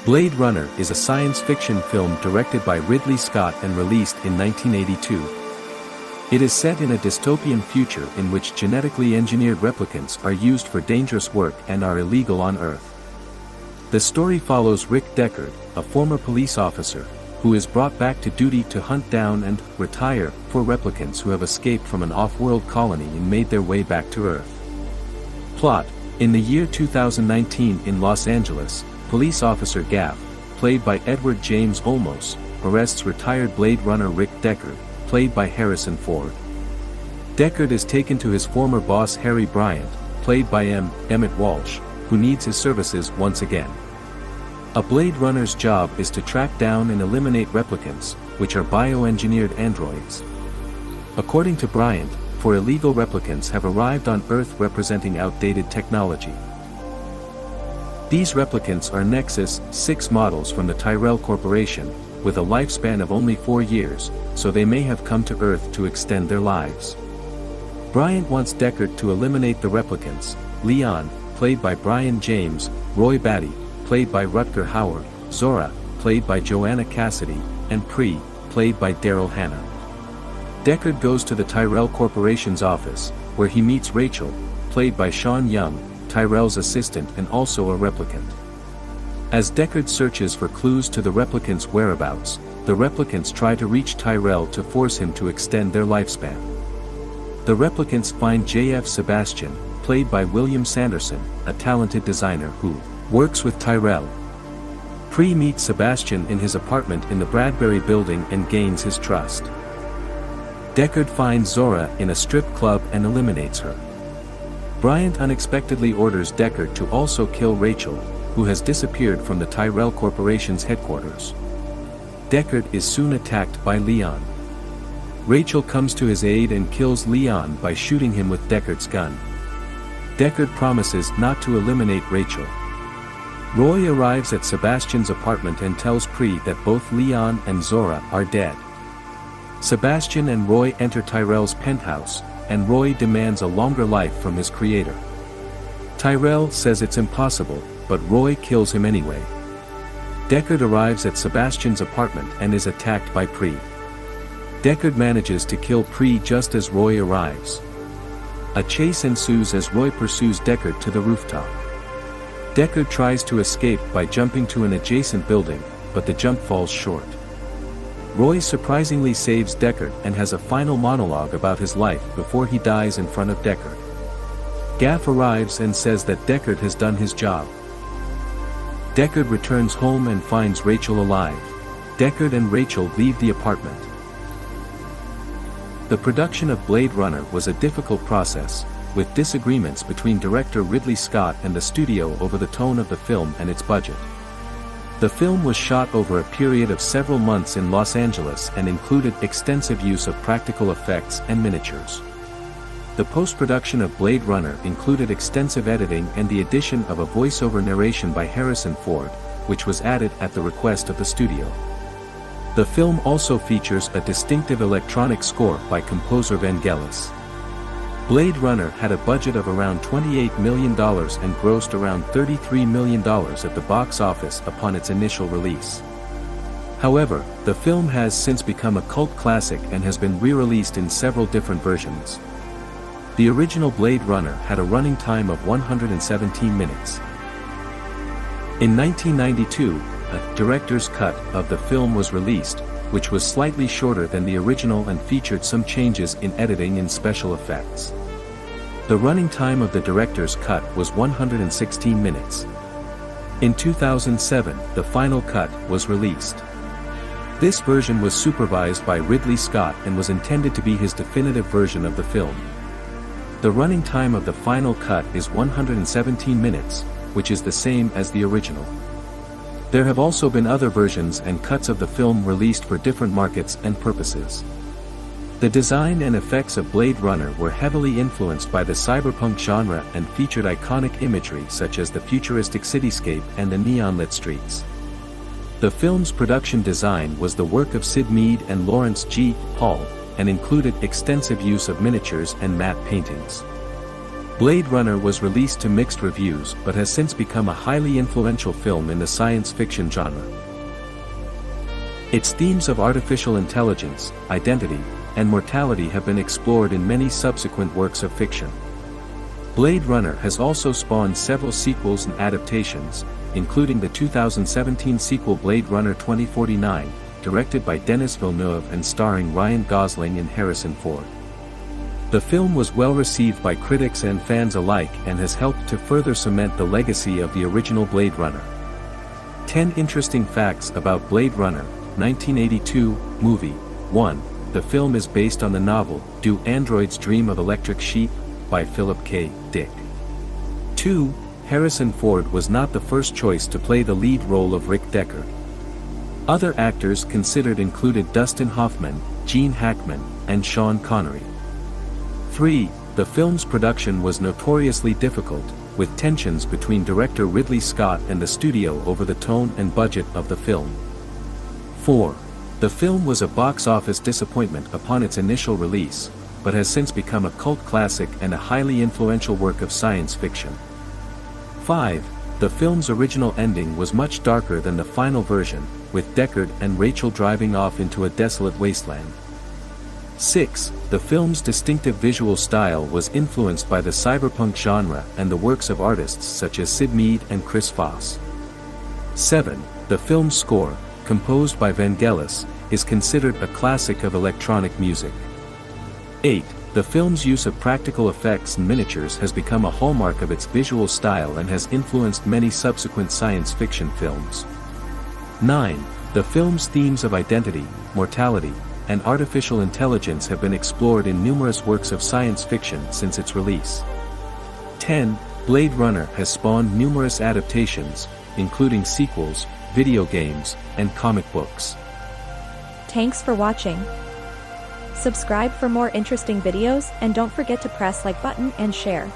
Blade Runner is a science fiction film directed by Ridley Scott and released in 1982. It is set in a dystopian future in which genetically engineered replicants are used for dangerous work and are illegal on Earth. The story follows Rick Deckard, a former police officer, who is brought back to duty to hunt down and retire for replicants who have escaped from an off-world colony and made their way back to Earth. Plot: in the year 2019 in Los Angeles, police officer Gav, played by Edward James Olmos, arrests retired Blade Runner Rick Deckard, played by Harrison Ford. Deckard is taken to his former boss Harry Bryant, played by Emmett Walsh, who needs his services once again. A Blade Runner's job is to track down and eliminate replicants, which are bioengineered androids. According to Bryant, four illegal replicants have arrived on Earth representing outdated technology. These replicants are Nexus 6 models from the Tyrell Corporation, with a lifespan of only 4 years, so they may have come to Earth to extend their lives. Bryant wants Deckard to eliminate the replicants: Leon, played by Brian James, Roy Batty, played by Rutger Hauer, Zora, played by Joanna Cassidy, and Pre, played by Daryl Hannah. Deckard goes to the Tyrell Corporation's office, where he meets Rachel, played by Sean Young, Tyrell's assistant and also a replicant. As Deckard searches for clues to the replicants' whereabouts, the replicants try to reach Tyrell to force him to extend their lifespan. The replicants find J.F. Sebastian, played by William Sanderson, a talented designer who works with Tyrell. Pre meets Sebastian in his apartment in the Bradbury building and gains his trust. Deckard finds Zora in a strip club and eliminates her. Bryant unexpectedly orders Deckard to also kill Rachel, who has disappeared from the Tyrell Corporation's headquarters. Deckard is soon attacked by Leon. Rachel comes to his aid and kills Leon by shooting him with Deckard's gun. Deckard promises not to eliminate Rachel. Roy arrives at Sebastian's apartment and tells Pre that both Leon and Zora are dead. Sebastian and Roy enter Tyrell's penthouse, and Roy demands a longer life from his creator. Tyrell says it's impossible, but Roy kills him anyway. Deckard arrives at Sebastian's apartment and is attacked by Pre. Deckard manages to kill Pre just as Roy arrives. A chase ensues as Roy pursues Deckard to the rooftop. Deckard tries to escape by jumping to an adjacent building, but the jump falls short. Roy surprisingly saves Deckard and has a final monologue about his life before he dies in front of Deckard. Gaff arrives and says that Deckard has done his job. Deckard returns home and finds Rachel alive. Deckard and Rachel leave the apartment. The production of Blade Runner was a difficult process, with disagreements between director Ridley Scott and the studio over the tone of the film and its budget. The film was shot over a period of several months in Los Angeles and included extensive use of practical effects and miniatures. The post-production of Blade Runner included extensive editing and the addition of a voice-over narration by Harrison Ford, which was added at the request of the studio. The film also features a distinctive electronic score by composer Vangelis. Blade Runner had a budget of around $28 million and grossed around $33 million at the box office upon its initial release. However, the film has since become a cult classic and has been re-released in several different versions. The original Blade Runner had a running time of 117 minutes. In 1992, a director's cut of the film was released, which was slightly shorter than the original and featured some changes in editing and special effects. The running time of the director's cut was 116 minutes. In 2007, the final cut was released. This version was supervised by Ridley Scott and was intended to be his definitive version of the film. The running time of the final cut is 117 minutes, which is the same as the original. There have also been other versions and cuts of the film released for different markets and purposes. The design and effects of Blade Runner were heavily influenced by the cyberpunk genre and featured iconic imagery such as the futuristic cityscape and the neon-lit streets. The film's production design was the work of Sid Mead and Lawrence G. Hall, and included extensive use of miniatures and matte paintings. Blade Runner was released to mixed reviews but has since become a highly influential film in the science fiction genre. Its themes of artificial intelligence, identity, and mortality have been explored in many subsequent works of fiction. Blade Runner has also spawned several sequels and adaptations, including the 2017 sequel Blade Runner 2049, directed by Denis Villeneuve and starring Ryan Gosling and Harrison Ford. The film was well received by critics and fans alike and has helped to further cement the legacy of the original Blade Runner. 10 interesting facts about Blade Runner, 1982, movie. 1. The film is based on the novel, Do Androids Dream of Electric Sheep? By Philip K. Dick. 2. Harrison Ford was not the first choice to play the lead role of Rick Deckard. Other actors considered included Dustin Hoffman, Gene Hackman, and Sean Connery. 3. The film's production was notoriously difficult, with tensions between director Ridley Scott and the studio over the tone and budget of the film. 4. The film was a box office disappointment upon its initial release, but has since become a cult classic and a highly influential work of science fiction. 5. The film's original ending was much darker than the final version, with Deckard and Rachel driving off into a desolate wasteland. 6. The film's distinctive visual style was influenced by the cyberpunk genre and the works of artists such as Sid Mead and Chris Foss. 7. The film's score, composed by Vangelis, is considered a classic of electronic music. 8. The film's use of practical effects and miniatures has become a hallmark of its visual style and has influenced many subsequent science fiction films. 9. The film's themes of identity, mortality, and artificial intelligence have been explored in numerous works of science fiction since its release. 10. Blade Runner has spawned numerous adaptations, including sequels, video games, and comic books. Thanks for watching. Subscribe for more interesting videos and don't forget to press like button and share.